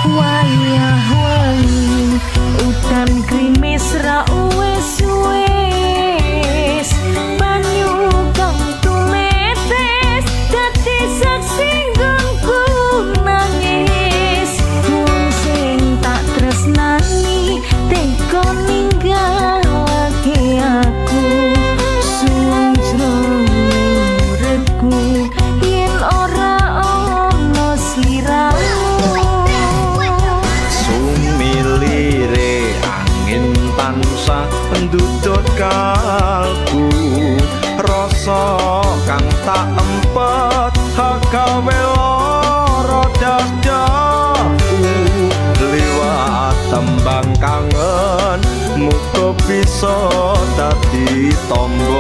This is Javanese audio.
wayah wengi udan krimis ra wis banyu kang tuletes dadi saksi nggonku nangis wong sing tak tresnani teko ninggalake aku suwung jroning uripku yen ora ono sliramu sumilire angin tansah ndudut kalbu rasa kang tak empet gawe lara dadaku liwat tembang kangen muga bisa dadi tombo